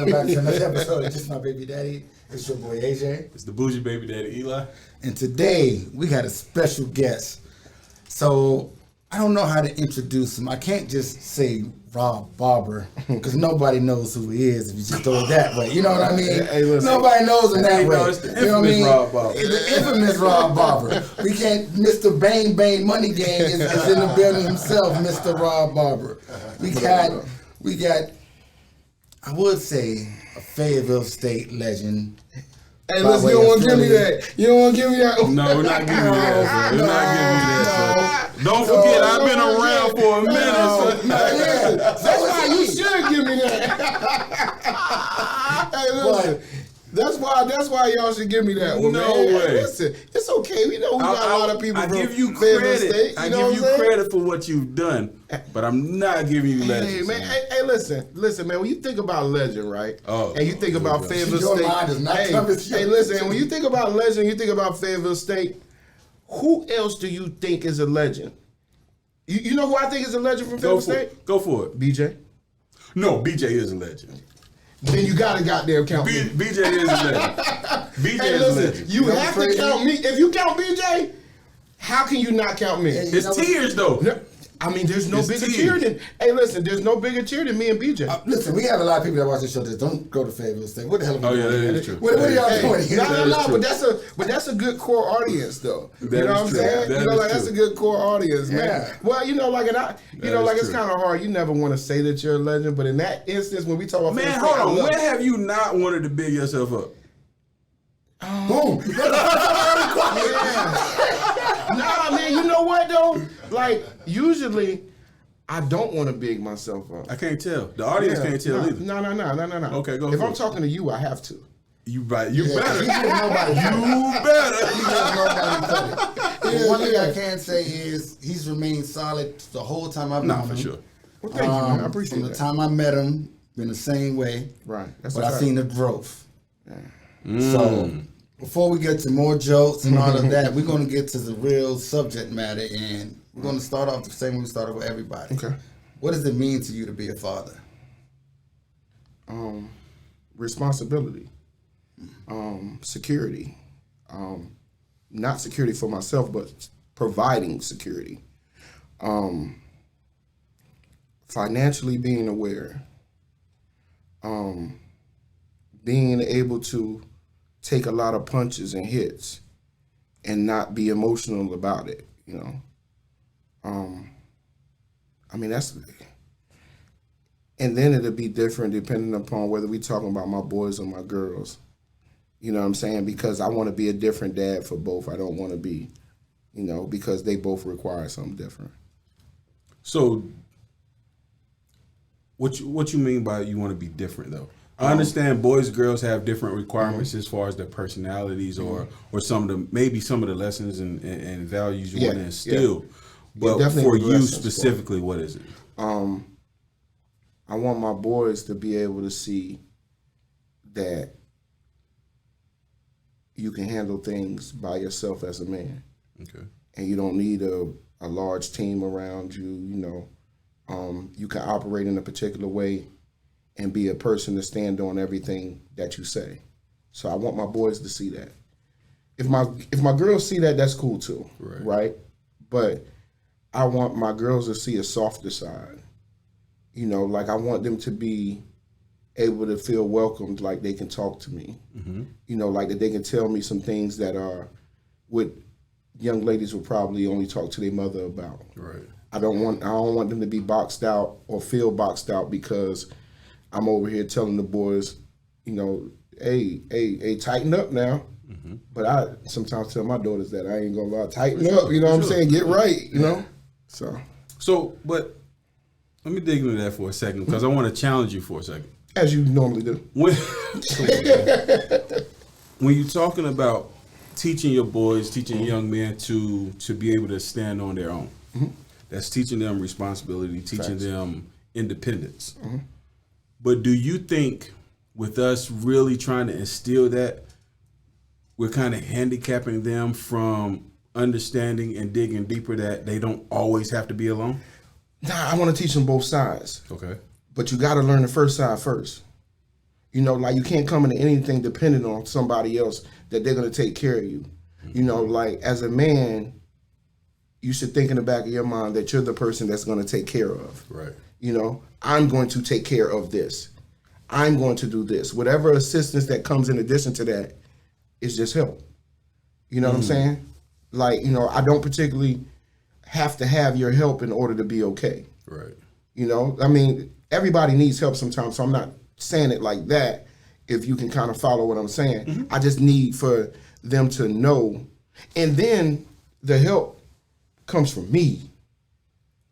welcome back to another episode of Just My Baby Daddy. It's your boy AJ. It's the bougie baby daddy Eli. And today we got a special guest. So I don't know how to introduce him. I can't just say Robb Barber because nobody knows who he is if you just throw it that way. You know what I mean? Hey, listen, nobody knows him that way. It's the You know what I mean? Robb Barber. It's the infamous Robb Barber. We can't. Mr. Bang Bang Money Gang is in the building himself. Mr. Robb Barber. We got. I would say a Fayetteville State legend. Hey, listen, you don't want to give me that. You don't want to give me that. No, we're not giving you that, sir. We're not giving you that, sir. Don't forget, I've been around for a minute, sir. That's why you should give me that. Hey, listen. That's why y'all should give me that one, No man. way. Listen, it's okay. We know we got a lot of people I from give you Fayetteville credit. State. I give you credit for what you've done, but I'm not giving you legends. Hey, man. Hey, listen, man. When you think about legend, right? Oh, and you think about Fayetteville Your State. mind is not coming to Hey, you. listen. When you think about legend, you think about Fayetteville State. Who else do you think is a legend? You know who I think is a legend from Fayetteville State? Go for it. BJ. No, BJ is a legend. Then you gotta goddamn count me. BJ is a legend. BJ Hey, is a listen, legend. you have to count me. If you count BJ, how can you not count me? It's tears, though. No, I mean, there's no It's bigger tears. cheer than. Hey, listen, there's no bigger cheer than me and BJ. Listen, we have a lot of people that watch this show that don't go to Fayetteville State. What the hell are we Oh, yeah, doing? that is true. What are y'all Hey, doing? no, true. but that's a good core audience though. That You know is what I'm true. saying? That You know, is like that's a true. good core audience, man. Yeah. Well, you know, like and I, you know, is like it's true. kind of hard. You never want to say that you're a legend, but in that instance, when we talk about Man, Fayetteville hold State, I on. love When it. have you not wanted to big yourself up? Boom. Nah, man, you know what though? Like usually, I don't want to big myself up. I can't tell. The audience can't tell either. No. Okay, go If for I'm it. talking to you, I have to. You right. You better. He gives nobody credit. You better. He gives nobody credit. But one thing I can say is he's remained solid the whole time I've known Nah, him. for sure. Well, thank you, man. I appreciate From the that. time I met him, been the same way. Right. That's But what's I've up. seen the growth. So before we get to more jokes and all of that, we're going to get to the real subject matter, and we're going to start off the same way we started with everybody. Okay. What does it mean to you to be a father? Responsibility, security, not security for myself, but providing security, financially being aware, being able to take a lot of punches and hits and not be emotional about it, you know. I mean, that's, and then it'll be different depending upon whether we talking about my boys or my girls. You know what I'm saying? Because I want to be a different dad for both. I don't want to be, you know, because they both require something different. So, what you mean by you want to be different though? I understand boys and girls have different requirements as far as their personalities or some of the maybe some of the lessons and values you want to instill. But definitely for the you lessons, specifically, what is it? I want my boys to be able to see that you can handle things by yourself as a man. Okay. And you don't need a large team around you, you know. You can operate in a particular way and be a person to stand on everything that you say. So I want my boys to see that. If my girls see that, that's cool too, right? But I want my girls to see a softer side. You know, like I want them to be able to feel welcomed, like they can talk to me. You know, like that they can tell me some things that are what young ladies will probably only talk to their mother about. Right. I don't want them to be boxed out or feel boxed out because I'm over here telling the boys, you know, hey, tighten up now. But I sometimes tell my daughters that I ain't gonna lie, tighten up. You know what I'm saying? Get right. You know. So, but let me dig into that for a second because I want to challenge you for a second. as you normally do. When you're talking about teaching your boys, teaching young men to be able to stand on their own, that's teaching them responsibility, teaching them independence. But do you think with us really trying to instill that, we're kind of handicapping them from understanding and digging deeper that they don't always have to be alone? Nah, I want to teach them both sides. Okay. But you got to learn the first side first. You know, like you can't come into anything dependent on somebody else that they're gonna take care of you. You know, like as a man, you should think in the back of your mind that you're the person that's gonna take care of. Right. You know, I'm going to take care of this. I'm going to do this. Whatever assistance that comes in addition to that is just help. You know what I'm saying? Like, you know, I don't particularly have to have your help in order to be okay. Right. You know, I mean, everybody needs help sometimes, so I'm not saying it like that, if you can kind of follow what I'm saying. I just need for them to know. And then the help comes from me,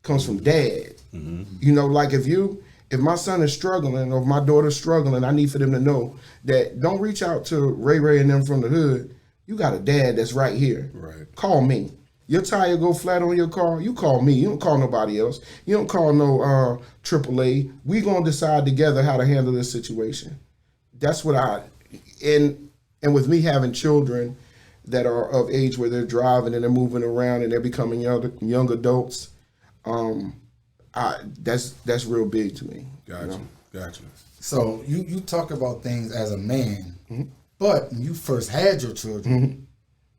comes from dad. You know, like if my son is struggling or if my daughter's struggling, I need for them to know that don't reach out to Ray and them from the hood. You got a dad that's right here. Right. Call me. Your tire go flat on your car, you call me. You don't call nobody else. You don't call no AAA. We gonna decide together how to handle this situation. That's what and with me having children that are of age where they're driving and they're moving around and they're becoming young adults, that's real big to me. Gotcha. You know? Gotcha. So you talk about things as a man, but when you first had your children,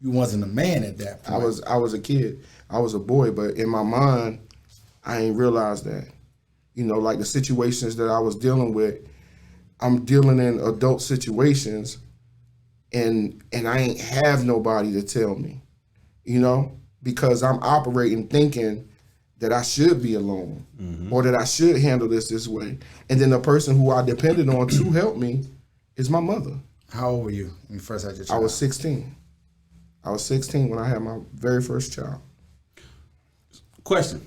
you wasn't a man at that point. I was a kid. I was a boy, but in my mind, I ain't realized that. You know, like the situations that I was dealing with, I'm dealing in adult situations and I ain't have nobody to tell me, you know, because I'm operating thinking that I should be alone or that I should handle this way. And then the person who I depended on to help me is my mother. How old were you when you first had your child? I was 16. I was 16 when I had my very first child. Question.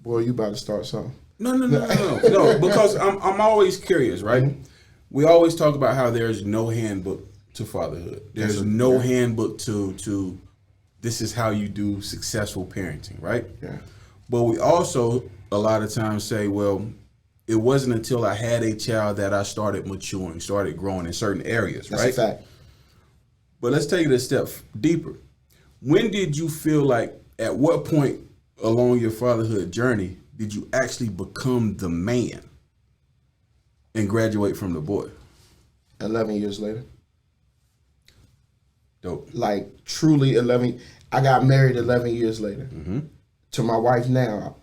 Boy, you about to start something. No, because I'm always curious, right? We always talk about how there's no handbook to fatherhood. There's no handbook to this is how you do successful parenting, right? Yeah. But we also a lot of times say, well, it wasn't until I had a child that I started maturing, started growing in certain areas, That's right? a fact. But let's take it a step deeper. When did you feel like, at what point along your fatherhood journey did you actually become the man and graduate from the boy? 11 years later. Dope. Like truly 11. I got married 11 years later to my wife now.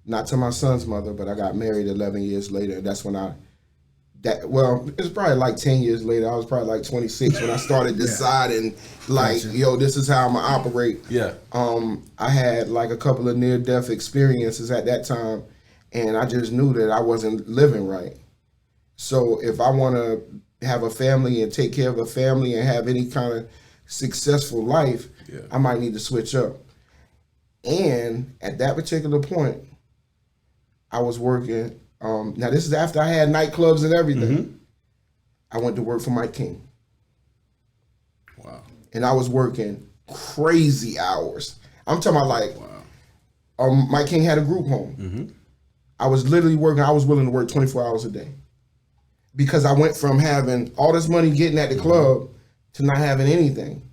Not to my son's mother, but I got married 11 years later. That's when it was probably like 10 years later. I was probably like 26 when I started deciding like, yo, this is how I'm gonna operate. Yeah. I had like a couple of near-death experiences at that time, and I just knew that I wasn't living right. So if I want to have a family and take care of a family and have any kind of successful life, I might need to switch up. And at that particular point, I was working. Now this is after I had nightclubs and everything. I went to work for Mike King. Wow. And I was working crazy hours. I'm talking about like, Mike King had a group home. I was literally working. I was willing to work 24 hours a day because I went from having all this money getting at the club to not having anything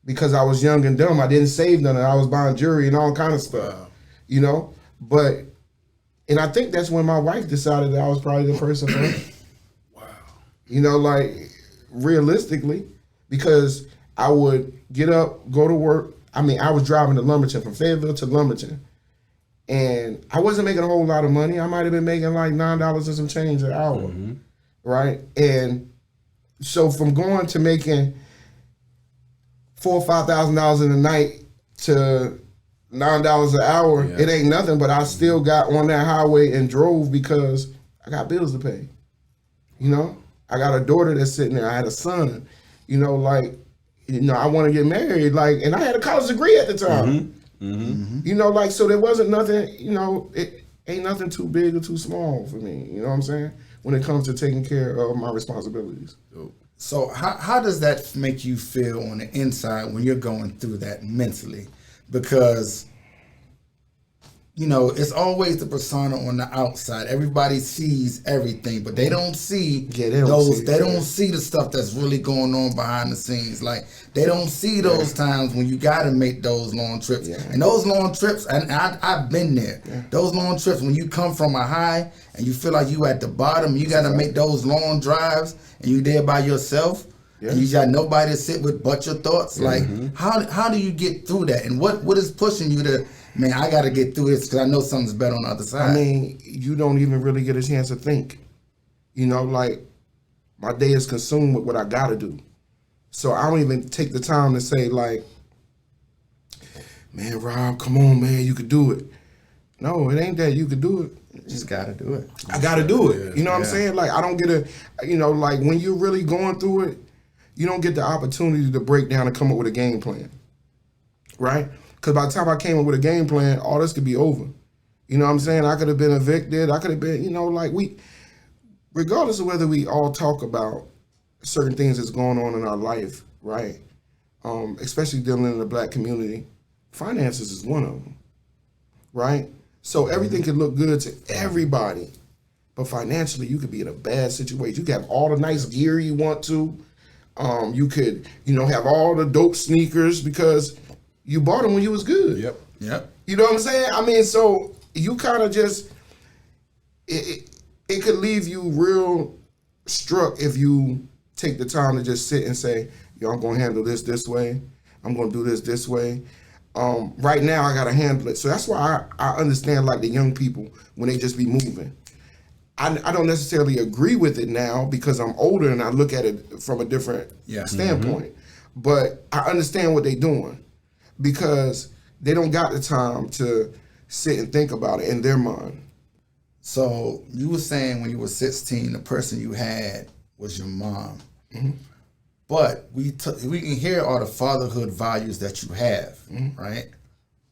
because I was young and dumb. I didn't save none. I was buying jewelry and all kind of stuff, you know. And I think that's when my wife decided that I was probably the person for her. Wow. You know, like realistically, because I would get up, go to work. I mean, I was driving to Lumberton, from Fayetteville to Lumberton. And I wasn't making a whole lot of money. I might have been making like $9 and some change an hour, right? And so from going to making $4,000 or $5,000 in a night to $9 an hour, it ain't nothing, but I still got on that highway and drove because I got bills to pay. You know, I got a daughter that's sitting there. I had a son, you know, like, you know, I want to get married, like, and I had a college degree at the time. You know, like, so there wasn't nothing, you know, it ain't nothing too big or too small for me. You know what I'm saying? When it comes to taking care of my responsibilities. So how does that make you feel on the inside when you're going through that mentally? Because you know, it's always the persona on the outside. Everybody sees everything, but they don't see they don't see the stuff that's really going on behind the scenes. Like, they don't see those times when you got to make those long trips. Yeah. And those long trips, and I've been there. Yeah. Those long trips when you come from a high and you feel like you at the bottom, you got to make those long drives, and you there by yourself. Yeah. And you got nobody to sit with but your thoughts. Like, how do you get through that? And what is pushing you to, man, I got to get through this because I know something's better on the other side? I mean, you don't even really get a chance to think. You know, like, my day is consumed with what I got to do. So I don't even take the time to say, like, man, Rob, come on, man, you could do it. No, it ain't that you could do it. You just got to do it. I got to do it. You know what I'm saying? Like, I don't get you know, like, when you're really going through it, you don't get the opportunity to break down and come up with a game plan, right? Because by the time I came up with a game plan, all this could be over. You know what I'm saying? I could have been evicted. I could have been, you know, like, regardless of whether we all talk about certain things that's going on in our life, right? Especially dealing in the Black community, finances is one of them, right? So everything could look good to everybody, but financially you could be in a bad situation. You could have all the nice gear you want to. You could, you know, have all the dope sneakers because you bought them when you was good. Yep. You know what I'm saying? I mean, so you kind of just, it could leave you real struck if you take the time to just sit and say, yo, I'm going to handle this way. I'm going to do this way. Right now, I got to handle it. So that's why I understand, like, the young people when they just be moving. I don't necessarily agree with it now because I'm older and I look at it from a different standpoint. But I understand what they're doing because they don't got the time to sit and think about it in their mind. So you were saying when you were 16, the person you had was your mom. Mm-hmm. But we can hear all the fatherhood values that you have, right?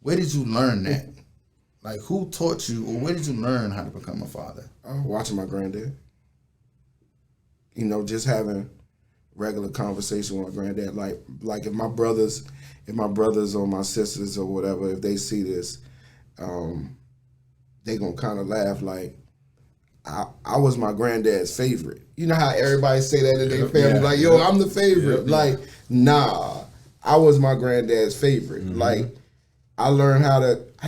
Where did you learn that? Like, who taught you, or where did you learn how to become a father? Watching my granddad. You know, just having regular conversation with my granddad. Like if my brothers or my sisters or whatever, if they see this, they gonna kind of laugh like, I was my granddad's favorite. You know how everybody say that in their family, like, yo, I'm the favorite. Like, nah, I was my granddad's favorite. Like, I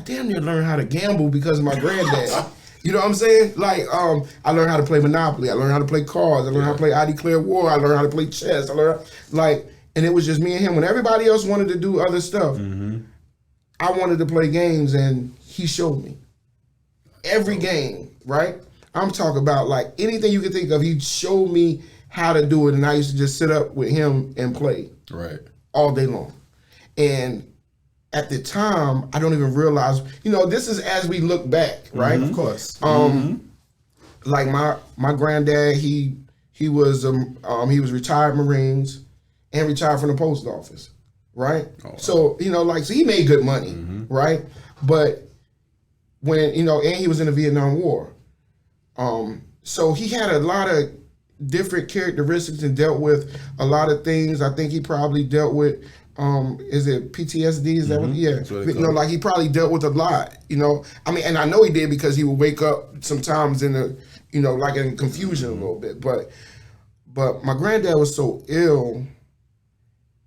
damn near learned how to gamble because of my granddad. You know what I'm saying? Like, I learned how to play Monopoly. I learned how to play cards. I learned how to play I Declare War. I learned how to play chess. And it was just me and him. When everybody else wanted to do other stuff, I wanted to play games, and he showed me. Every game, right? I'm talking about, like, anything you can think of, he showed me how to do it, and I used to just sit up with him and play. Right. All day long. And at the time, I don't even realize, you know, this is as we look back, right? Of course. Like my granddad, he was retired Marines and retired from the post office, right? Oh, wow. So, you know, like, so he made good money, right? But when, you know, and he was in the Vietnam War. So he had a lot of different characteristics and dealt with a lot of things. I think he probably dealt with, is it PTSD? Is that what? Yeah. You know, like, he probably dealt with a lot, you know. I mean, and I know he did because he would wake up sometimes in the, you know, like in confusion a little bit. But my granddad was so ill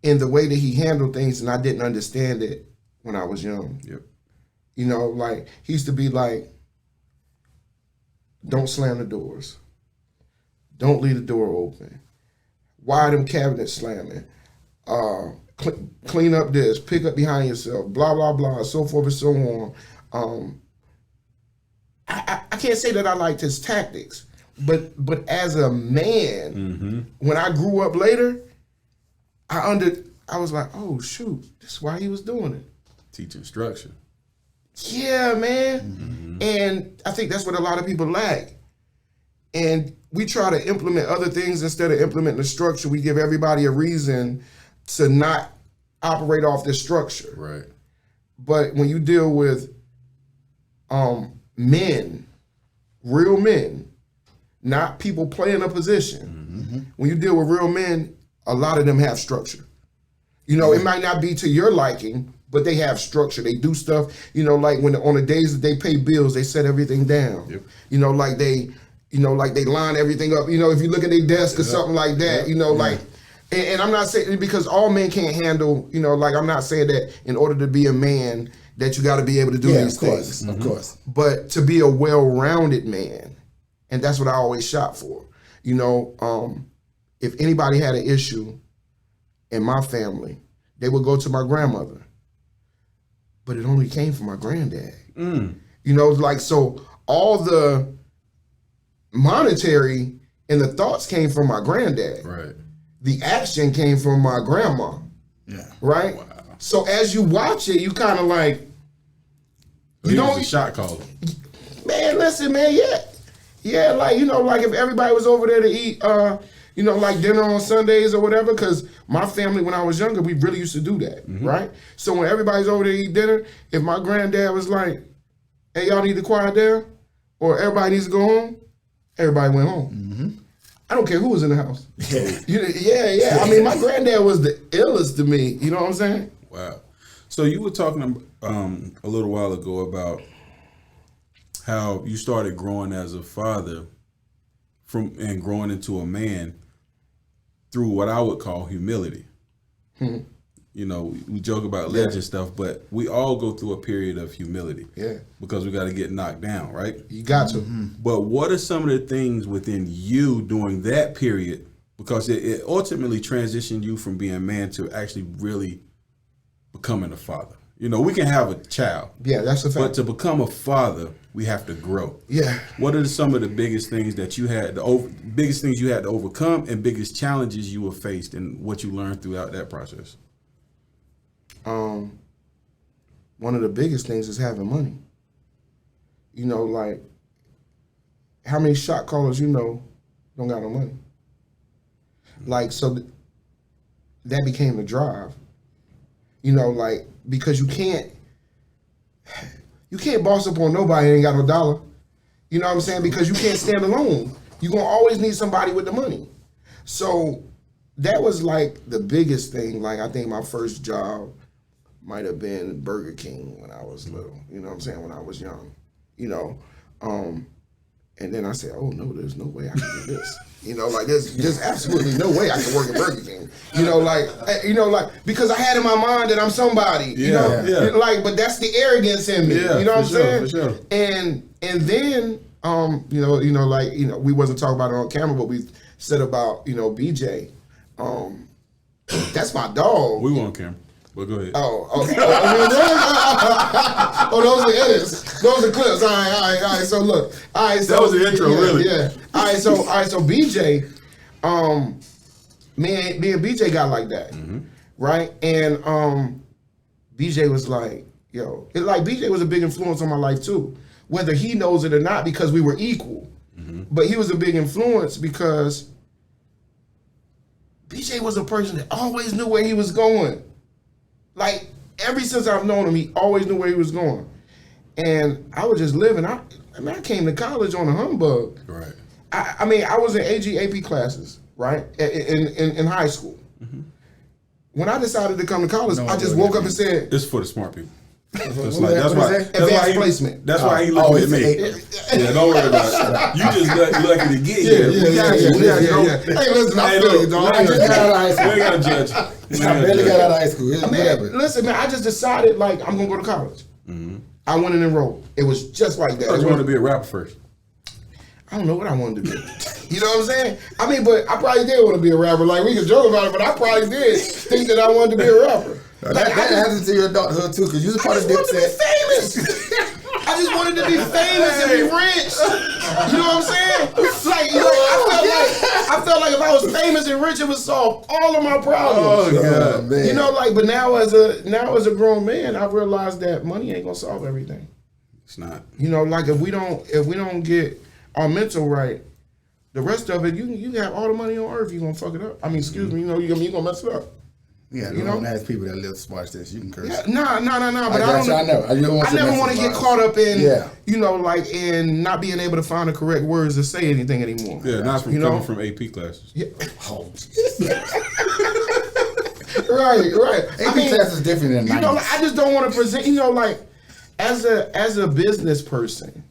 in the way that he handled things, and I didn't understand it when I was young. Yep. You know, like, he used to be like, don't slam the doors. Don't leave the door open. Why are them cabinets slamming? Clean up this, pick up behind yourself, blah, blah, blah, so forth and so on. I can't say that I liked his tactics, but as a man, when I grew up later, I was like, oh, shoot, this is why he was doing it. Teaching structure. Yeah, man. And I think that's what a lot of people lack. And we try to implement other things instead of implementing the structure. We give everybody a reason to not operate off this structure. Right. But when you deal with men, real men, not people playing a position, when you deal with real men, a lot of them have structure. You know, it might not be to your liking, but they have structure. They do stuff, like when on the days that they pay bills, they set everything down. Yep. Like they line everything up. If you look at their desk or something like that, like. And I'm not saying because all men can't handle, I'm not saying that in order to be a man that you got to be able to do these things. Of course. But to be a well-rounded man, and that's what I always shot for. If anybody had an issue in my family, they would go to my grandmother. But it only came from my granddad. So all the monetary and the thoughts came from my granddad. Right. The action came from my grandma. Yeah. Right? Wow. So as you watch it, you kind of like, a shot caller. Man, listen, man, yeah, like if everybody was over there to eat, like dinner on Sundays or whatever, because my family when I was younger, we really used to do that, right? So when everybody's over there to eat dinner, if my granddad was like, "Hey, y'all need to quiet down," or "Everybody needs to go home," everybody went home. I don't care who was in the house. Yeah. I mean, my granddad was the illest to me. You know what I'm saying? Wow. So you were talking a little while ago about how you started growing as a father and growing into a man through what I would call humility. We joke about legend stuff, but we all go through a period of humility. Yeah. Because we got to get knocked down, right? You got to. But what are some of the things within you during that period? Because it ultimately transitioned you from being a man to actually really becoming a father. We can have a child. Yeah, that's a fact. But to become a father, we have to grow. Yeah. What are some of the biggest things that you had biggest things you had to overcome and biggest challenges you were faced and what you learned throughout that process? One of the biggest things is having money. Like how many shot callers don't got no money. Like so that became the drive. Like because you can't boss up on nobody that ain't got no dollar. You know what I'm saying? Because you can't stand alone. You're gonna always need somebody with the money. So that was like the biggest thing. Like I think my first job might have been Burger King when I was little, when I was young, and then I said, oh no, there's no way I can do this. There's absolutely no way I can work at Burger King. Because I had in my mind that I'm somebody, but that's the arrogance in me, you know what I'm saying? For sure. And then, we wasn't talking about it on camera, but we said about, BJ, that's my dog. We were on camera. But go ahead. Oh, those are edits. Those are clips. All right. So look. All right. So that was the intro, really. Yeah. All right. So BJ, me and BJ got like that, right? And BJ was like, BJ was a big influence on my life too, whether he knows it or not, because we were equal. But he was a big influence because BJ was a person that always knew where he was going. Like, ever since I've known him, he always knew where he was going. And I was just living. I came to college on a humbug. Right. I was in AG, AP classes, right, in high school. When I decided to come to college, I just woke up and said... It's for the smart people. That's why placement. That's why he looked at me. Yeah, don't worry about it. You just lucky to get here. Yeah. Hey, listen, I feel you, dog. I just got out of high school. We ain't gonna judge. I barely got out of high school. Listen, man, I just decided, like, I'm gonna go to college. I went and enrolled. It was just like that. I just wanted to be a rapper first. I don't know what I wanted to be. You know what I'm saying? I mean, but I probably did want to be a rapper. Like, we can joke about it, but I probably did think that I wanted to be a rapper. That happens to your adulthood too, because you was part of Dipset. I just wanted to be famous and be rich. You know what I'm saying? I felt like if I was famous and rich, it would solve all of my problems. Oh God, man. But now as a grown man, I realized that money ain't gonna solve everything. It's not. If we don't get our mental right, the rest of it, you can have all the money on earth, you're gonna fuck it up. I mean, excuse me, you're gonna mess it up. Yeah, you don't ask people that live smart this. You can curse. Yeah, no. But I know. I never want to get caught up in, in not being able to find the correct words to say anything anymore. Yeah, not from coming from AP classes. Yeah. Right. AP test is different than 90s. You know, like, I just don't want to present. You know, like as a business person,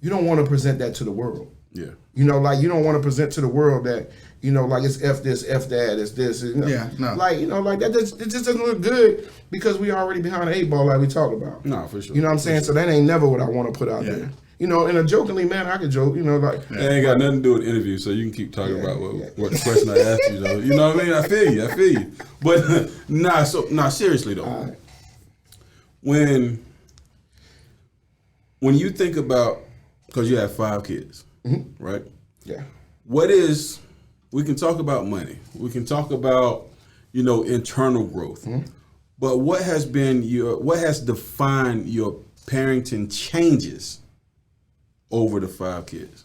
you don't want to present that to the world. Yeah. You know, like you don't want to present to the world that, you know, like it's F this, F that, it's this. You know? Yeah, no. Like, you know, like that it just doesn't look good because we already behind the 8 ball like we talked about. No, for sure. You know what I'm saying? So that ain't never what I want to put out Yeah. there. You know, in a jokingly manner, I could joke, you know, like. It ain't got nothing to do with the interview, so you can keep talking about what the question I asked you, though. You know what I mean? I feel you. But, seriously, though. All right. When you think about, because you have 5 kids, right? Yeah. We can talk about money. We can talk about, you know, internal growth. But what has defined your parenting changes over the 5 kids?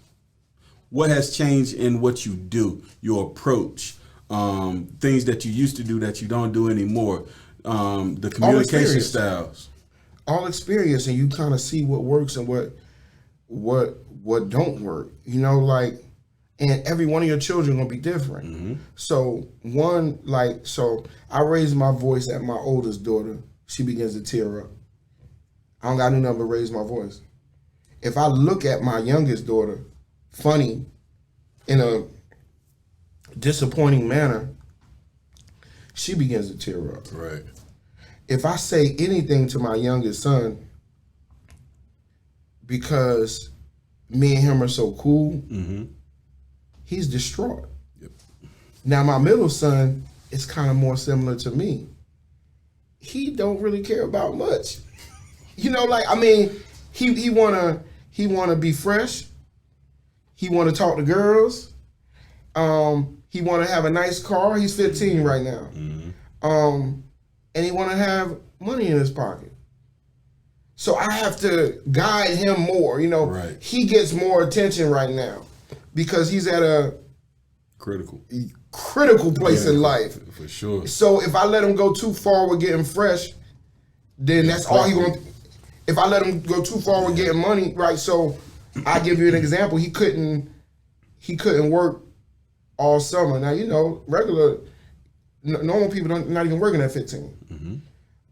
What has changed in what you do, your approach, things that you used to do that you don't do anymore, the communication styles? All experience, and you kind of see what works and what don't work. You know, like, and every one of your children gonna be different. So I raised my voice at my oldest daughter. She begins to tear up. I don't got no number to raise my voice. If I look at my youngest daughter, funny, in a disappointing manner, she begins to tear up. Right. If I say anything to my youngest son, because me and him are so cool, he's distraught. Yep. Now my middle son is kind of more similar to me. He don't really care about much. You know, like, I mean, he wanna be fresh. He wanna talk to girls. He wanna have a nice car. He's 15 right now. And he wanna have money in his pocket. So I have to guide him more. You know, Right. He gets more attention right now because he's at a Critical place in life. For sure. So if I let him go too far with getting fresh, then that's all he going. If I let him go too far with getting money, right? So I give you an example. He couldn't work all summer. Now, you know, regular normal people not even working at 15.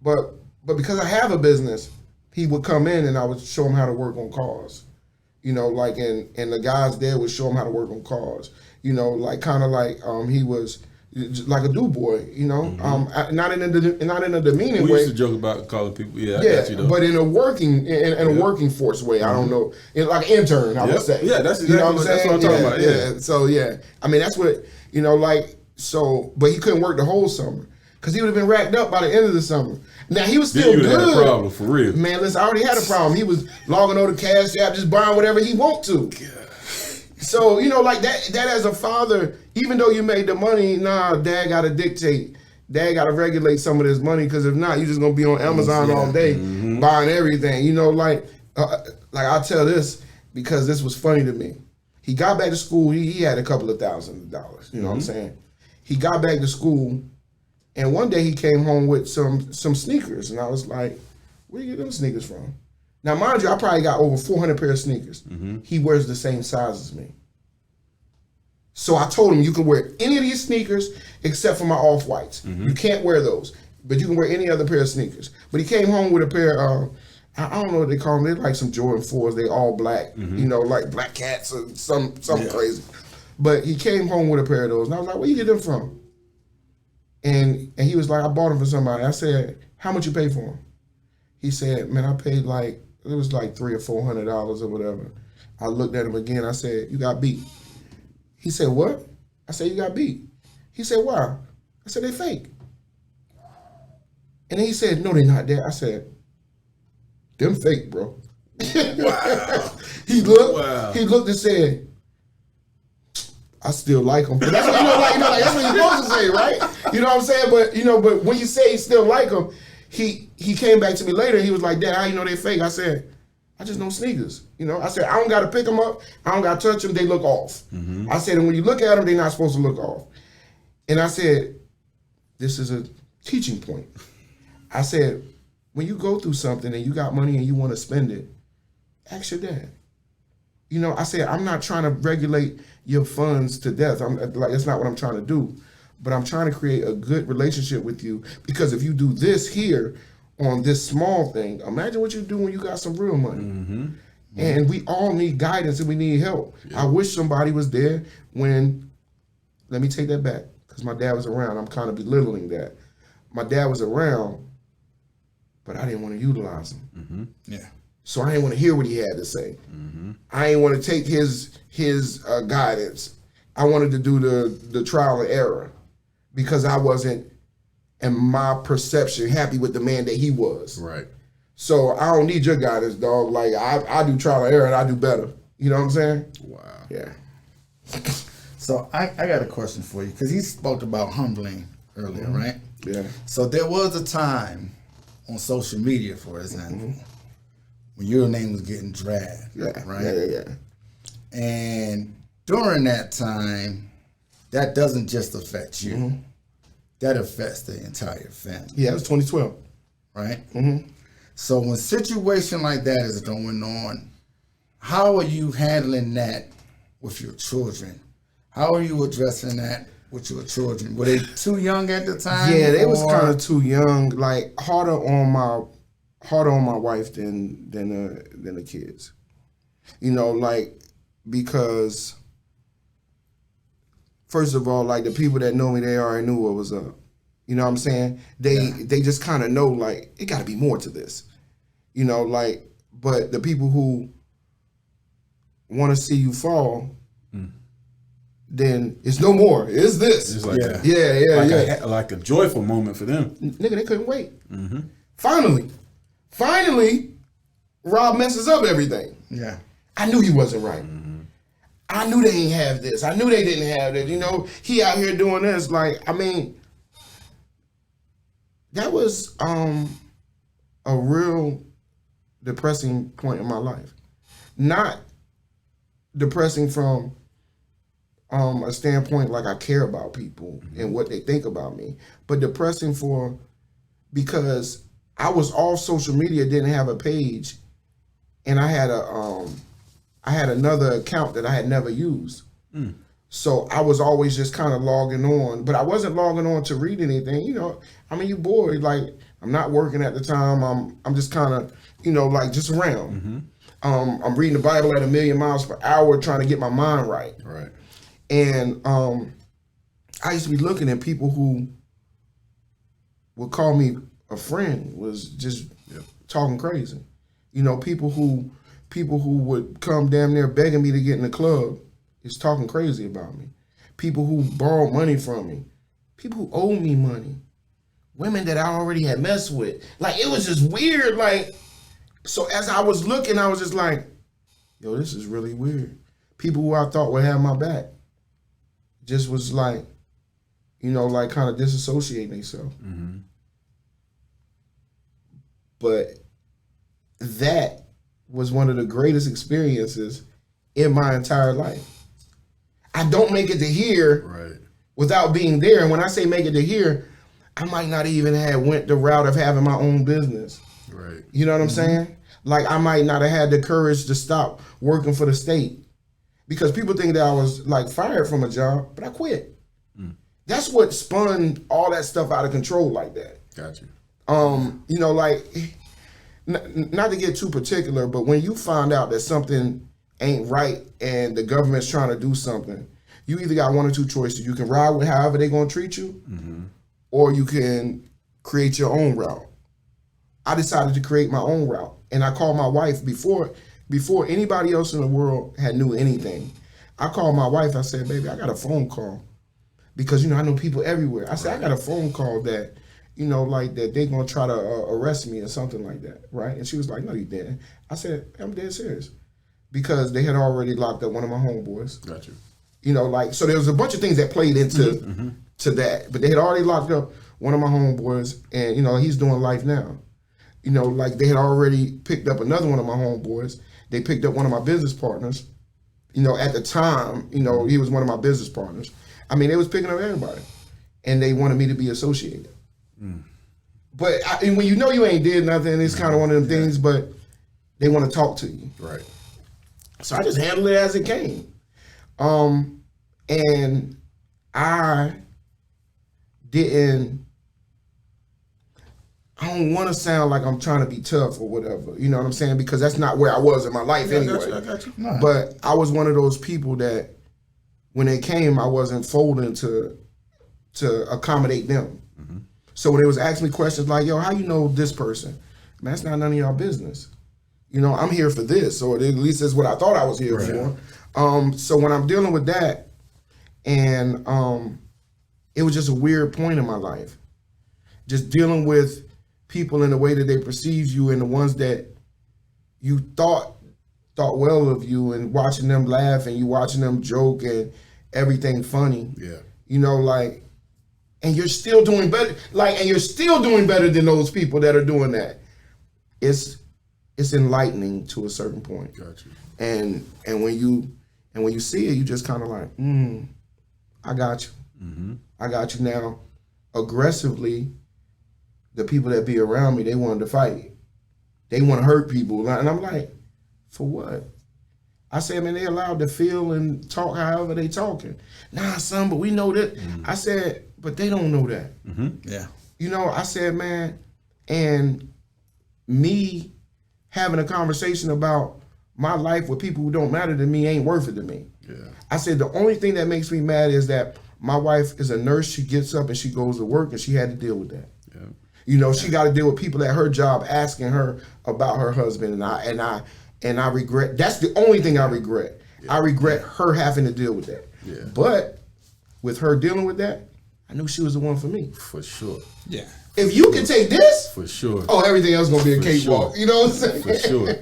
But because I have a business, he would come in and I would show him how to work on cars. You know, like, and the guys there would show him how to work on cars. You know, like kind of like he was like a do boy. You know, not in a demeaning We way. used to joke about calling people. I got you though. But in a working a working force way. I don't know, like intern. I would say. Yeah, that's exactly you know that's what I'm talking about. Yeah. So I mean that's what you know. Like so, but he couldn't work the whole summer because he would have been racked up by the end of the summer. Now he was still good. Had a problem for real. Man, listen, I already had a problem. He was logging on the Cash App, just buying whatever he want to. So, you know, like that as a father, even though you made the money, Dad got to dictate. Dad got to regulate some of this money because if not, you're just going to be on Amazon all day buying everything. You know, like I'll tell this because this was funny to me. He got back to school. He had a couple of $1,000s. You know what I'm saying? He got back to school, and one day he came home with some sneakers. And I was like, where do you get them sneakers from? Now, mind you, I probably got over 400 pair of sneakers. He wears the same size as me. So I told him, you can wear any of these sneakers except for my off-whites. You can't wear those, but you can wear any other pair of sneakers. But he came home with a pair of, I don't know what they call them. They're like some Jordan 4s. They all black, you know, like black cats or something crazy. But he came home with a pair of those. And I was like, where you get them from? And he was like, I bought them for somebody. I said, how much you pay for them? He said, man, I paid it was like $300 or $400 or whatever. I looked at him again. I said, you got beat. He said, what? I said, you got beat. He said, why? I said, they fake. And then he said, no, they're not, Dad. I said, them fake, bro. Wow. He looked and said, I still like him. But that's what, that's what you're supposed to say, right? You know what I'm saying? But when you say you still like him, he came back to me later. He was like, Dad, how you know they fake? I said, I just know sneakers. You know, I said, I don't got to pick them up. I don't got to touch them. They look off. I said, and when you look at them, they're not supposed to look off. And I said, this is a teaching point. I said, when you go through something and you got money and you want to spend it, ask your dad. You know, I said, I'm not trying to regulate your funds to death. That's not what I'm trying to do. but I'm trying to create a good relationship with you, because if you do this here on this small thing, imagine what you do when you got some real money. And we all need guidance and we need help. I wish somebody was there when, let me take that back, because my dad was around. I'm kind of belittling that. My dad was around, but I didn't want to utilize him. Yeah. So I didn't want to hear what he had to say. I didn't want to take his guidance. I wanted to do the trial and error, because I wasn't, in my perception, happy with the man that he was. Right. So I don't need your guidance, dog. Like I do trial and error and I do better. You know what I'm saying? Wow. Yeah. So I got a question for you, because he spoke about humbling earlier, right? Yeah. So there was a time on social media, for example, when your name was getting dragged, right? Yeah. And during that time, that doesn't just affect you. That affects the entire family. Yeah, it was 2012. Right? So when a situation like that is going on, how are you handling that with your children? How are you addressing that with your children? Were they too young at the time? Yeah, they was kind of too young. Like harder on my wife than the kids. You know, like, because first of all, like, the people that know me, they already knew what was up. You know what I'm saying? They just kind of know, like, it got to be more to this. You know, like, but the people who want to see you fall, then it's no more. It's this. It's like like a joyful moment for them. Nigga, they couldn't wait. Finally, Rob messes up everything. Yeah. I knew he wasn't right. I knew they ain't have this. I knew they didn't have this. You know, he out here doing this. Like, I mean, that was a real depressing point in my life. Not depressing from a standpoint like I care about people and what they think about me, but depressing because I was off social media, didn't have a page, and I had another account that I had never used. So I was always just kind of logging on, but I wasn't logging on to read anything. You know, I mean, you bored. Like, I'm not working at the time. I'm just kind of, you know, like, just around. I'm reading the Bible at 1,000,000 miles per hour, trying to get my mind right. Right. And I used to be looking at people who would call me a friend, was just talking crazy. You know, people who would come damn near begging me to get in the club is talking crazy about me. People who borrowed money from me. People who owe me money. Women that I already had messed with. Like, it was just weird. Like, so as I was looking, I was just like, yo, this is really weird. People who I thought would have my back just was like, you know, like, kind of disassociating themselves. But that was one of the greatest experiences in my entire life. I don't make it to here without being there. And when I say make it to here, I might not even have went the route of having my own business. Right. You know what I'm saying? Like, I might not have had the courage to stop working for the state, because people think that I was, like, fired from a job, but I quit. That's what spun all that stuff out of control like that. Gotcha. You know, like, not to get too particular, but when you find out that something ain't right and the government's trying to do something, you either got one or two choices. You can ride with however they're going to treat you, or you can create your own route. I decided to create my own route, and I called my wife before anybody else in the world had knew anything. I called my wife. I said, baby, I got a phone call, because, you know, I know people everywhere. I said, I got a phone call that, you know, like, that they gonna try to arrest me or something like that, right? And she was like, no, you didn't. I said, I'm dead serious. Because they had already locked up one of my homeboys. Gotcha. You know, like, so there was a bunch of things that played into to that. But they had already locked up one of my homeboys, and, you know, he's doing life now. You know, like, they had already picked up another one of my homeboys. They picked up one of my business partners. You know, at the time, you know, he was one of my business partners. I mean, they was picking up everybody. And they wanted me to be associated. But and when you know you ain't did nothing, it's kind of one of them things, but they want to talk to you. Right. So I just handled it as it came. And I didn't. I don't want to sound like I'm trying to be tough or whatever. You know what I'm saying? Because that's not where I was in my life anyway. I got you. No. But I was one of those people that when they came, I wasn't folding to accommodate them. Mm-hmm. So when they was asking me questions like, yo, how you know this person? Man, that's not none of y'all business. You know, I'm here for this, or at least that's what I thought I was here for. So when I'm dealing with that, and it was just a weird point in my life. Just dealing with people in the way that they perceive you and the ones that you thought well of you, and watching them laugh and you watching them joke and everything funny. Yeah. You know, like, and you're still doing better, and you're still doing better than those people that are doing that. It's enlightening to a certain point. Got you. And when you see it, you just kind of like, I got you. Mm-hmm. I got you now. Aggressively, the people that be around me, they wanted to fight. They want to hurt people. And I'm like, for what? I said, man, they allowed to feel and talk however they talking. Nah, son, but we know that. Mm-hmm. I said, but they don't know that. Mm-hmm. Yeah. You know, I said, man, and me having a conversation about my life with people who don't matter to me ain't worth it to me. Yeah. I said, the only thing that makes me mad is that my wife is a nurse. She gets up and she goes to work, and she had to deal with that. Yeah. You know, she got to deal with people at her job asking her about her husband, and I regret. That's the only thing I regret. Yeah. I regret her having to deal with that. Yeah. But with her dealing with that, I knew she was the one for me. For sure. Yeah. If you can take this, For sure. oh, everything else gonna be a For cakewalk. sure. You know what I'm saying? For sure.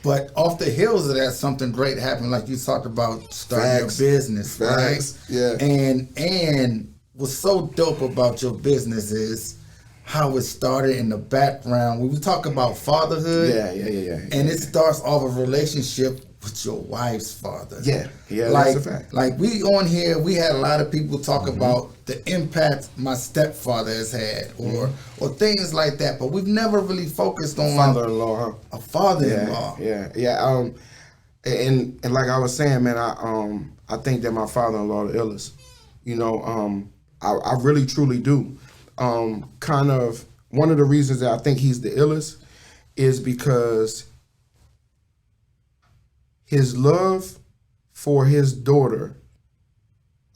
But off the heels of that, something great happened, like you talked about starting Facts. your business, Facts. right? Yeah. And what's so dope about your business is how it started in the background. When we talk about fatherhood, Yeah. and it starts off a relationship with your wife's father. Yeah, like, that's a fact. Like we on here, we had a lot of people talk about the impact my stepfather has had, or things like that. But we've never really focused on Father-in-law, huh? a father-in-law. Yeah. And like I was saying, man, I think that my father-in-law the illest. You know, I really truly do. Kind of one of the reasons that I think he's the illest is because his love for his daughter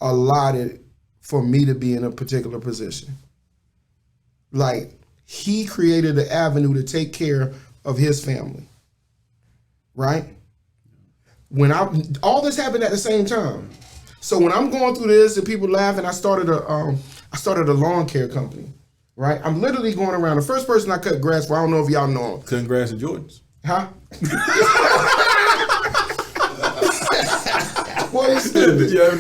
allotted for me to be in a particular position. Like, he created an avenue to take care of his family, right? All this happened at the same time. So when I'm going through this and people laughing, I started a lawn care company, right? I'm literally going around. The first person I cut grass for, I don't know if y'all know him. Cutting grass and Jordans. Huh? Boy, you stupid. Yeah.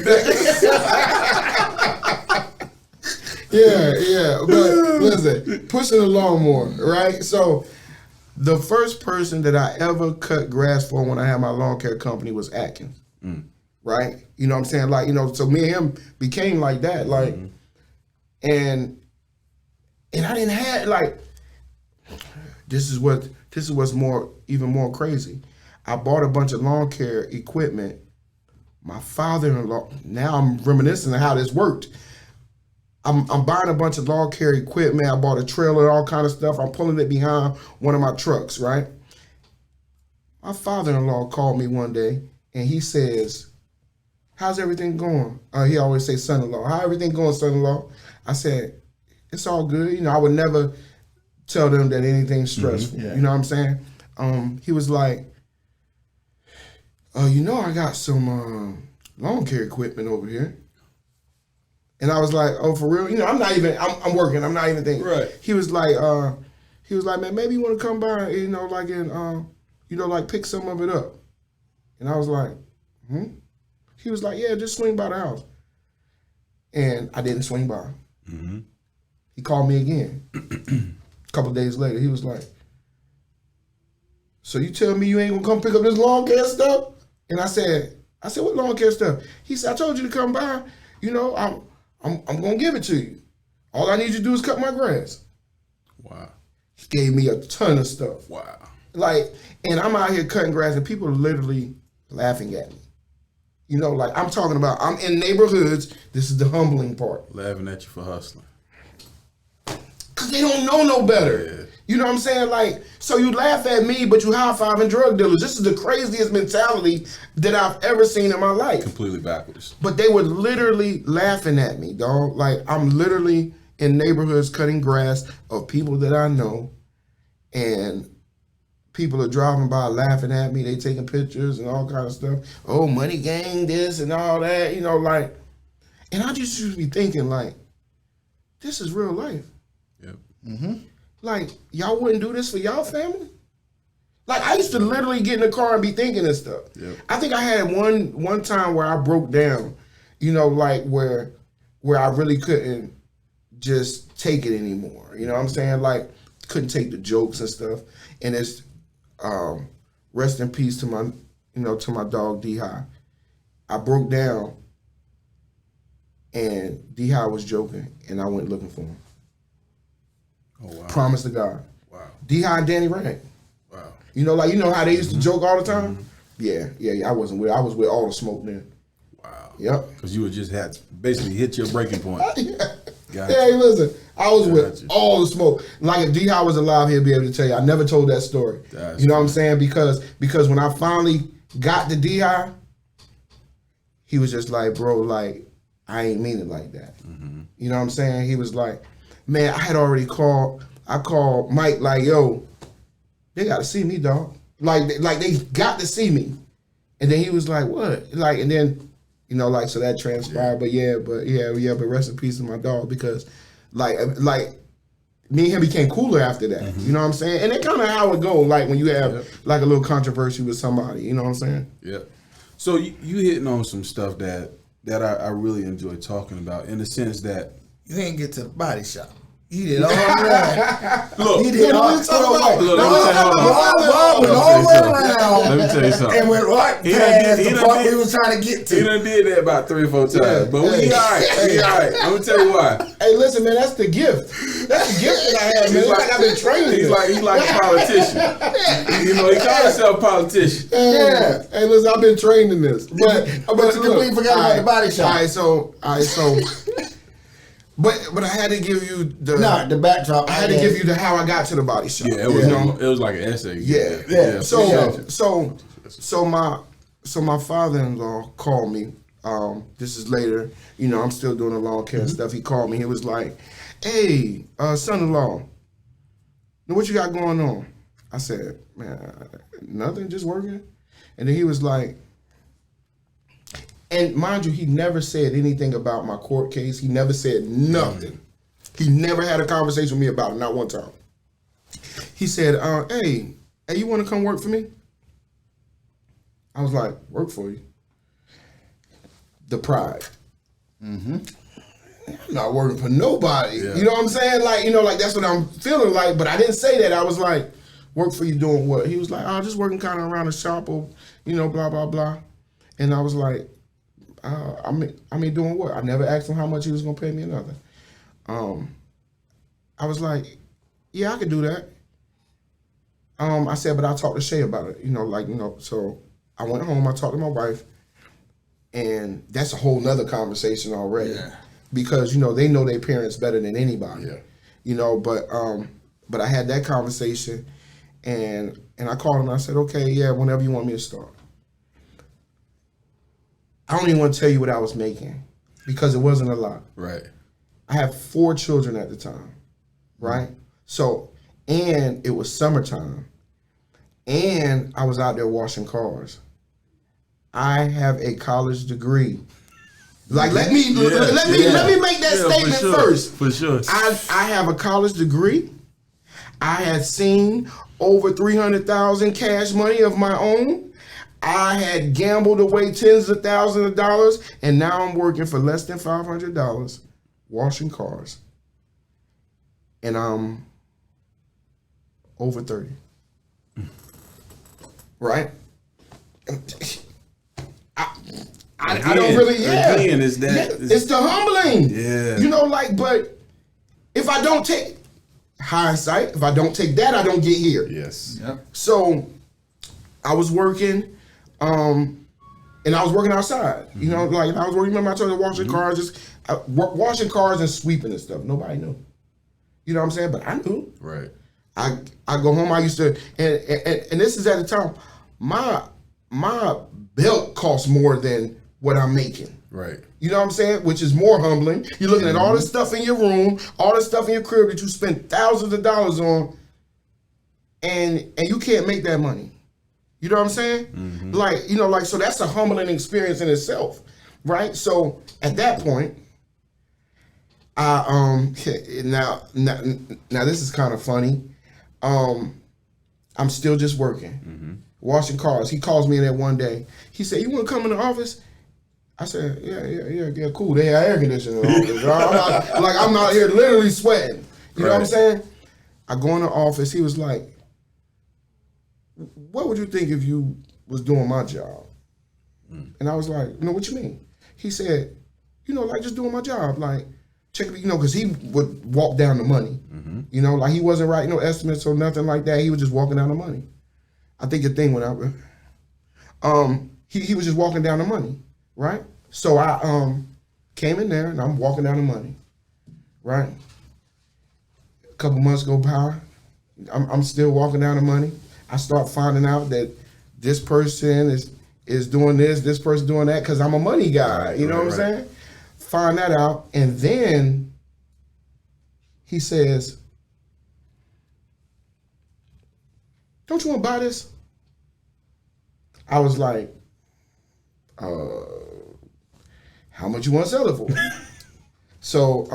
But listen, pushing a lawnmower, right? So the first person that I ever cut grass for when I had my lawn care company was Atkins. Right? You know what I'm saying? Like, you know, so me and him became like that. Like, and I didn't have, like, this is what's even more crazy. I bought a bunch of lawn care equipment. My father-in-law, now I'm reminiscing of how this worked. I'm buying a bunch of lawn care equipment. I bought a trailer, all kind of stuff. I'm pulling it behind one of my trucks, right? My father-in-law called me one day and he says, how's everything going? He always say son-in-law. How everything going, son-in-law? I said, it's all good. You know, I would never tell them that anything's stressful. You know what I'm saying? He was like, you know, I got some lawn care equipment over here. And I was like, oh, for real? You know, I'm working. I'm not even thinking. Right. He was like, man, maybe you want to come by, you know, like, and, like pick some of it up. And I was like, He was like, yeah, just swing by the house. And I didn't swing by. He called me again. A couple of days later, he was like, so you tell me you ain't gonna come pick up this lawn care stuff? And I said, what lawn care stuff? He said, I told you to come by. You know, I'm gonna give it to you. All I need you to do is cut my grass. Wow. He gave me a ton of stuff. Wow. Like, and I'm out here cutting grass and people are literally laughing at me. You know, like I'm talking about, I'm in neighborhoods. This is the humbling part. Laughing at you for hustling. Because they don't know no better. Yeah. You know what I'm saying? Like, so you laugh at me, but you high-fiving drug dealers. This is the craziest mentality that I've ever seen in my life. Completely backwards. But they were literally laughing at me, dog. Like, I'm literally in neighborhoods cutting grass of people that I know, and people are driving by laughing at me. They taking pictures and all kind of stuff. Oh, money gang, this and all that, you know, like. And I just used to be thinking, like, this is real life. Yep. Mm-hmm. Like, y'all wouldn't do this for y'all family? Like, I used to literally get in the car and be thinking this stuff. Yep. I think I had one time where I broke down, you know, like where I really couldn't just take it anymore. You know what I'm saying? Like, couldn't take the jokes and stuff. And it's rest in peace to my, to my dog D-High. I broke down and D-High was joking and I went looking for him. Oh, wow. Promise to God. Wow. D-High and Danny Rag. Wow. You know how they used to joke all the time? Mm-hmm. Yeah. I was with all the smoke then. Wow. Yep. Because you would just had basically hit your breaking point. Yeah, hey, listen, I was with all the smoke. Like if D-High was alive, he'd be able to tell you. I never told that story. You know what I'm saying? Because when I finally got to D-High, he was just like, bro, like, I ain't mean it like that. Mm-hmm. You know what I'm saying? He was like, man, I called Mike like, yo, they got to see me, dog. Like they got to see me. And then he was like, what? Like, and then, so that transpired. Yeah. But rest in peace to my dog because like me and him became cooler after that. Mm-hmm. You know what I'm saying? And that's kind of how it goes, like when you have like a little controversy with somebody, you know what I'm saying? Yeah. So you hitting on some stuff that I really enjoy talking about in the sense that you ain't get to the body shop. You did all right. Look, he did all right. Let me tell you something. And went right past the part we was trying to get to. He done did that about 3 or 4 times. Yeah, but we all right. We all right. I'm going to tell you why. Hey, listen, man, that's the gift. That's the gift that I have, man. It's like I've been training. He's like a politician. He calls himself a politician. Yeah. Hey, listen, I've been trained in this. But you completely forgot about the body shop. All right, so. But I had to give you the backdrop. I had to give you the how I got to the body shop. Yeah, it was like an essay. Yeah. So my father-in-law called me. This is later. I'm still doing the lawn care stuff. He called me. He was like, "Hey, son-in-law, what you got going on?" I said, "Man, nothing, just working." And then he was like. And mind you, he never said anything about my court case. He never said nothing. He never had a conversation with me about it, not one time. He said, hey, you want to come work for me? I was like, work for you? The pride. Mm-hmm. I'm not working for nobody. Yeah. You know what I'm saying? Like that's what I'm feeling like, but I didn't say that. I was like, work for you doing what? He was like, just working kind of around the shop or, blah, blah, blah. And I was like, I mean, doing what? I never asked him how much he was gonna pay me or nothing. I was like, yeah, I could do that. I said, but I'll talk to Shay about it. So I went home, I talked to my wife, and that's a whole nother conversation already. Yeah. Because, they know their parents better than anybody. Yeah. But I had that conversation and I called him and I said, okay, yeah, whenever you want me to start. I don't even want to tell you what I was making because it wasn't a lot. Right. I had 4 children at the time, right? So, and it was summertime, and I was out there washing cars. I have a college degree. Like, let me make that statement first. For sure. I have a college degree. I had seen over $300,000 cash money of my own. I had gambled away tens of thousands of dollars, and now I'm working for less than $500 washing cars. And I'm over 30. Right? I don't really, Again, it's that. It's the humbling. Yeah. But if I don't take hindsight, if I don't take that, I don't get here. Yes. Yep. So I was working. And I was working outside, you know, like I was working. Remember I told you washing cars, washing cars and sweeping and stuff. Nobody knew. You know what I'm saying? But I knew. Right. I go home. I used to, and this is at the time. My belt costs more than what I'm making. Right. You know what I'm saying? Which is more humbling. You're looking at all this stuff in your room, all this stuff in your crib that you spent thousands of dollars on, and you can't make that money. You know what I'm saying? Like, you know, like, so that's a humbling experience in itself, right? So at that point, now this is kind of funny. I'm still just working, washing cars. He calls me in there one day. He said, "You want to come in the office?" I said, yeah, cool. They have air conditioning in the office. I'm out here literally sweating. You know what I'm saying? I go in the office. He was like, "What would you think if you was doing my job?" And I was like, "No, what you mean?" He said, "You know, like just doing my job, like check, you know, because he would walk down the money. You know, like he wasn't writing no estimates or nothing like that. He was just walking down the money. I think your thing went out. He was just walking down the money, right? So I came in there and I'm walking down the money, right? A couple months go by, I'm still walking down the money. I start finding out that this person is doing this person doing that because I'm a money guy. You know what I'm saying? Find that out, and then he says, "Don't you want to buy this?" I was like, "How much you want to sell it for?" So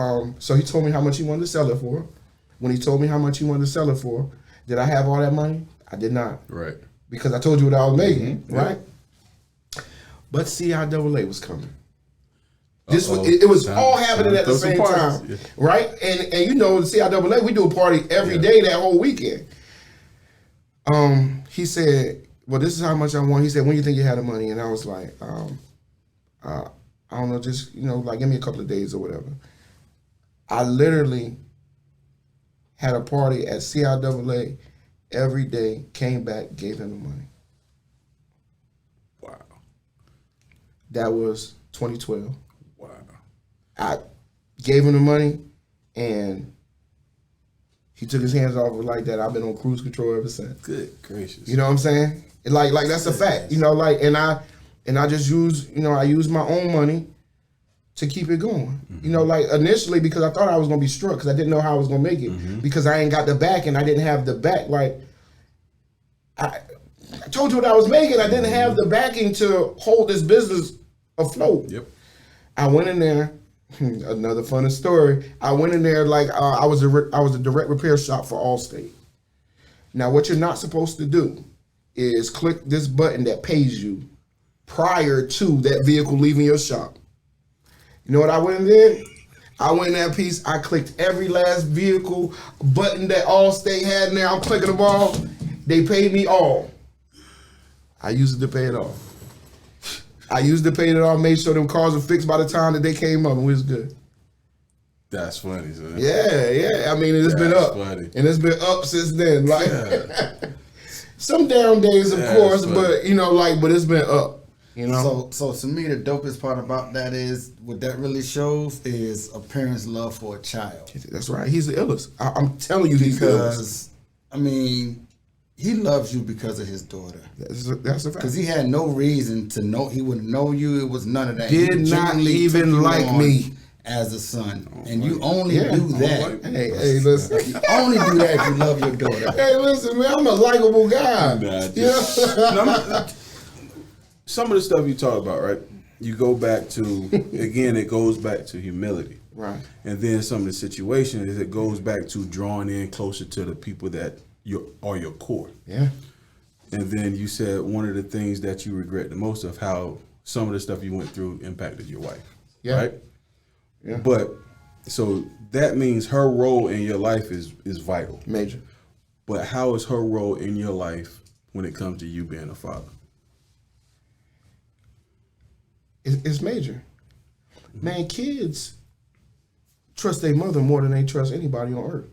he told me how much he wanted to sell it for. When he told me how much he wanted to sell it for, did I have all that money? I did not. Right. Because I told you what I was making, right? But CIAA was coming. It was all happening at the same time, right? And you know, the CIAA, we do a party every day that whole weekend. He said, "Well, this is how much I want." He said, "When you think you had the money?" And I was like, I don't know, just, you know, like give me a couple of days or whatever. I literally had a party at CIAA every day, came back, gave him the money. Wow. That was 2012. Wow. I gave him the money, and he took his hands off it like that. I've been on cruise control ever since. Good gracious. You know what I'm saying? Like that's a fact. You know, like, and I just use, you know, I use my own money to keep it going. You know, like initially because I thought I was gonna be struck because I didn't know how I was gonna make it because I ain't got the back and I didn't have the back. Like I told you what I was making. I didn't have the backing to hold this business afloat. Yep. I went in there. Another funny story. I went in there like I was a direct repair shop for Allstate. Now, what you're not supposed to do is click this button that pays you prior to that vehicle leaving your shop. You know what I went in there? I went in that piece. I clicked every last vehicle button that Allstate had in there. I'm clicking them all. They paid me all. I used it to pay it off. Made sure them cars were fixed by the time that they came up, and we was good. That's funny, son. Yeah. I mean, it's been up. Funny. And it's been up since then. Like some down days, of course, but you know, like, but it's been up. You know? So to me, the dopest part about that is what that really shows is a parent's love for a child. That's right. He's the illest. I'm telling you, he's the illest. Because I mean, he loves you because of his daughter. That's a fact. Because he had no reason to know. He wouldn't know you. It was none of that. Did not even like me as a son, and you only do that. Hey, listen. You only do that if you love your daughter. Hey, listen, man. I'm a likable guy. Some of the stuff you talk about, right? You go back to, again, it goes back to humility. Right. And then some of the situations, it goes back to drawing in closer to the people that are your core. Yeah. And then you said one of the things that you regret the most of how some of the stuff you went through impacted your wife. Yeah. Right? Yeah. But, so that means her role in your life is vital. Major. But how is her role in your life when it comes to you being a father? It's major. Man, kids trust their mother more than they trust anybody on earth.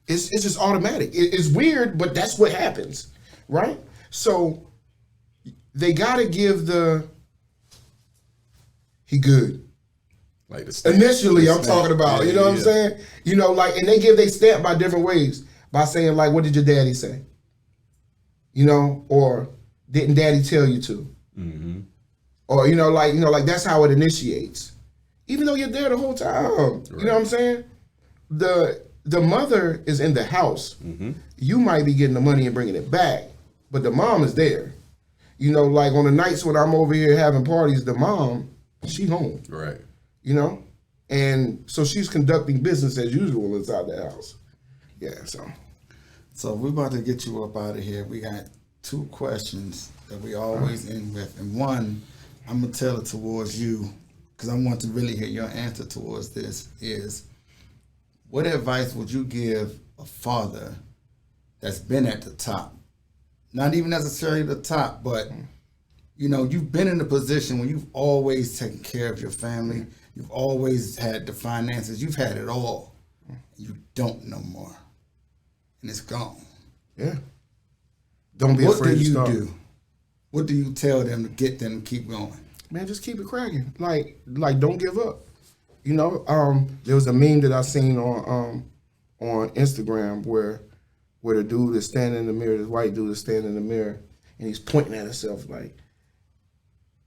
It's just automatic. It's weird, but that's what happens, right? So they gotta give he good. Like the stamp. Initially, The I'm stamp. talking about, Yeah, you know what I'm yeah. saying? You know, like, and they give they stamp by different ways. By saying, like, what did your daddy say? You know, or didn't daddy tell you to? Mm-hmm. Or, like that's how it initiates. Even though you're there the whole time. Right. You know what I'm saying? The mother is in the house. Mm-hmm. You might be getting the money and bringing it back, but the mom is there. You know, like on the nights when I'm over here having parties, the mom, she home. Right. You know? And so she's conducting business as usual inside the house. Yeah, So we're about to get you up out of here. We got 2 questions that we always end with. And one, I'm going to tell it towards you because I want to really hear your answer towards this is, what advice would you give a father that's been at the top? Not even necessarily the top, but you know, you've been in a position where you've always taken care of your family. You've always had the finances. You've had it all. You don't no more. And it's gone. yeah. Don't be What afraid do to you start. do? What do you tell them to get them to keep going? Man, just keep it cracking. Like don't give up. You know, there was a meme that I seen on Instagram where the dude is standing in the mirror, this white dude is standing in the mirror, and he's pointing at himself like,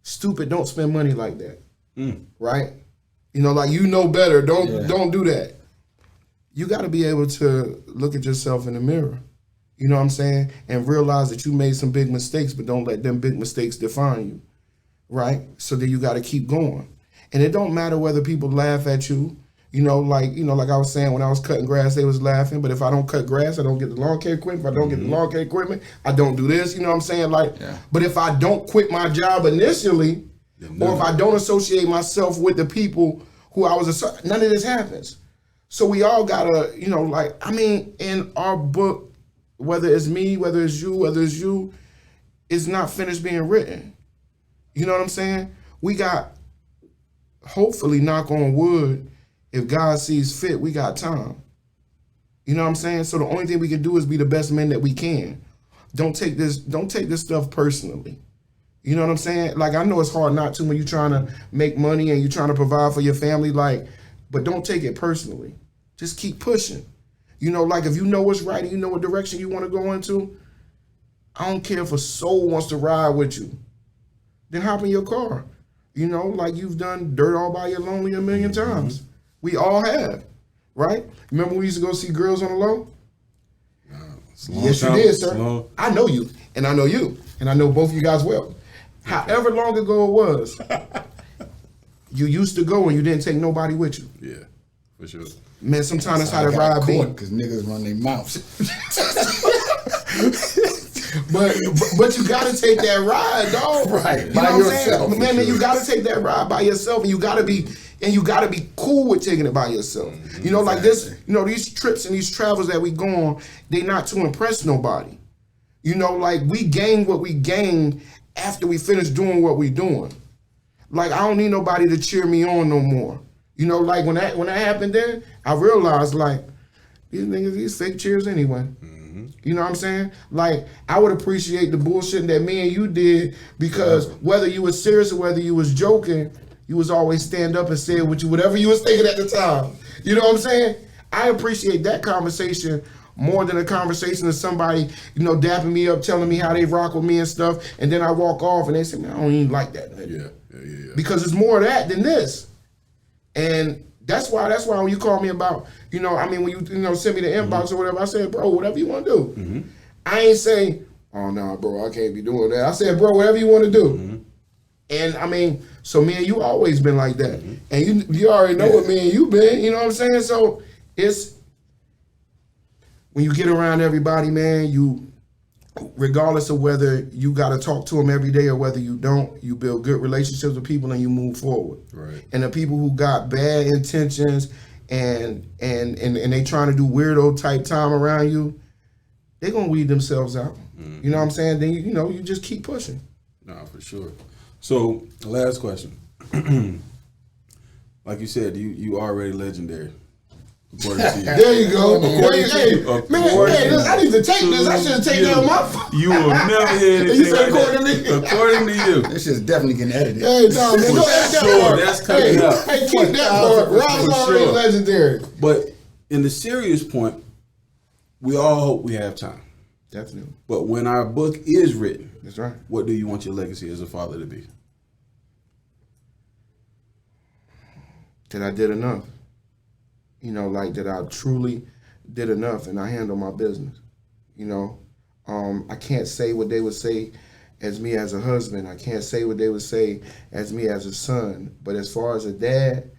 stupid, don't spend money like that. Right? You know, like, you know better. Don't do that. You got to be able to look at yourself in the mirror. You know what I'm saying? And realize that you made some big mistakes, but don't let them big mistakes define you. Right? So then you got to keep going. And it don't matter whether people laugh at you. Like I was saying, when I was cutting grass, they was laughing. But if I don't cut grass, I don't get the lawn care equipment. If I don't get the lawn care equipment, I don't do this. You know what I'm saying? Like, but if I don't quit my job initially, or if I don't associate myself with the people who I was, none of this happens. So we all gotta, in our book, whether it's me, whether it's you, it's not finished being written. You know what I'm saying? We got, hopefully, knock on wood, if God sees fit, we got time. You know what I'm saying? So the only thing we can do is be the best men that we can. Don't take this stuff personally. You know what I'm saying? Like, I know it's hard not to when you're trying to make money and you're trying to provide for your family, but don't take it personally. Just keep pushing. Like, if you know what's right and you know what direction you want to go into, I don't care if a soul wants to ride with you. Then hop in your car. Like you've done Dirt All By Your Lonely a million times. We all have, right? Remember we used to go see Girls on the Low? Yes, you did, sir. I know you, and I know you, and I know both of you guys well. However long ago it was, you used to go and you didn't take nobody with you. Yeah, for sure. Man, sometimes that's how the ride be. Because niggas run their mouths. But you gotta take that ride, dog. Right, You by know what I'm yourself, saying? Man, for you gotta take that ride by yourself, and you gotta be cool with taking it by yourself. Like this, these trips and these travels that we go on, they not to impress nobody. Like we gain what we gain after we finish doing what we doing. Like, I don't need nobody to cheer me on no more. Like when that happened then, I realized like these niggas, these fake cheers anyway. You know what I'm saying? Like, I would appreciate the bullshit that me and you did, because whether you was serious or whether you was joking, you was always stand up and say whatever you was thinking at the time. You know what I'm saying? I appreciate that conversation more than a conversation of somebody, dapping me up, telling me how they rock with me and stuff, and then I walk off and they say, man, I don't even like that. Yeah. Because it's more of that than this. And that's why when you call me about, when you send me the inbox or whatever, I said, bro, whatever you want to do. I ain't say, oh, no, bro, I can't be doing that. I said, bro, whatever you want to do. And so me and you always been like that. And you already know what me and you been, you know what I'm saying? So it's, when you get around everybody, man, regardless of whether you got to talk to them every day or whether you don't, you build good relationships with people and you move forward. Right. And the people who got bad intentions and they trying to do weirdo type time around you, they gonna weed themselves out. You know what I'm saying? Then you just keep pushing. No, for sure. So, last question. Like you said, you already legendary. According to you. There you go. According to you. I need to take this. I should have taken it on my phone. You will never hear anything You said like according that. to me? According to you. This shit's definitely getting edited. Hey, no, man, go ahead. Sure, that's coming up. Hey, keep that part. Robb's already sure. legendary. But in the serious point, we all hope we have time. Definitely. But when our book is written, That's right. what do you want your legacy as a father to be? That I did enough. You know, like that I truly did enough and I handle my business. You know, I can't say what they would say as me as a husband. I can't say what they would say as me as a son. But as far as a dad,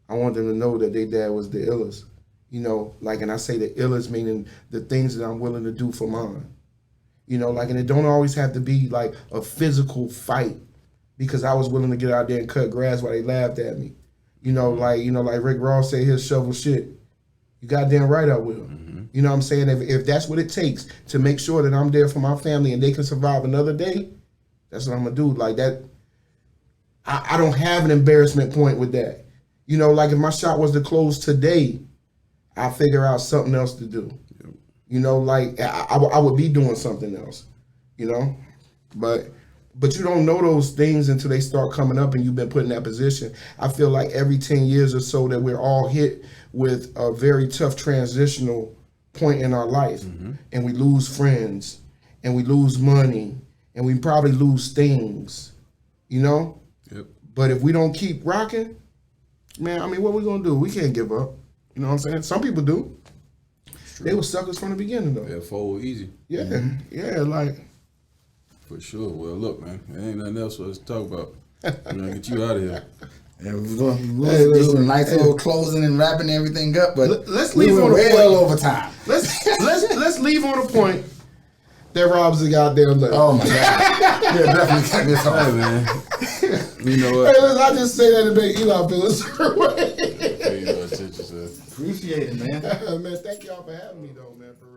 I want them to know that their dad was the illest. You know, like, and I say the illest meaning the things that I'm willing to do for mine. You know, like, and it don't always have to be like a physical fight because I was willing to get out there and cut grass while they laughed at me. You know, like Rick Ross said, he'll shovel shit. You goddamn right I will. Mm-hmm. You know what I'm saying? If that's what it takes to make sure that I'm there for my family and they can survive another day, that's what I'm gonna do. Like that, I don't have an embarrassment point with that. You know, like if my shop was to close today, I figure out something else to do. Yep. You know, like I would be doing something else. You know, but you don't know those things until they start coming up and you've been put in that position. I feel like every 10 years or so that we're all hit with a very tough transitional point in our life. Mm-hmm. And we lose friends and we lose money and we probably lose things, you know? Yep. But if we don't keep rocking, man, I mean, what we gonna do? We can't give up. You know what I'm saying? Some people do. They were suckers from the beginning though. Yeah, fold easy. Yeah, yeah, like. For sure. Well, look, man, there ain't nothing else for us to talk about. We're gonna get you out of here. Yeah, we're gonna do a nice little closing and wrapping everything up, but let's leave on a way point. over time. Let's leave on a point that Robb's a goddamn left. Oh my god, yeah, definitely cut this off, man. You know what? Hey, listen, I just say that to make Eli feel a certain way. You know what, yourself. Appreciate it, man. Man, thank y'all for having me though, man. For real.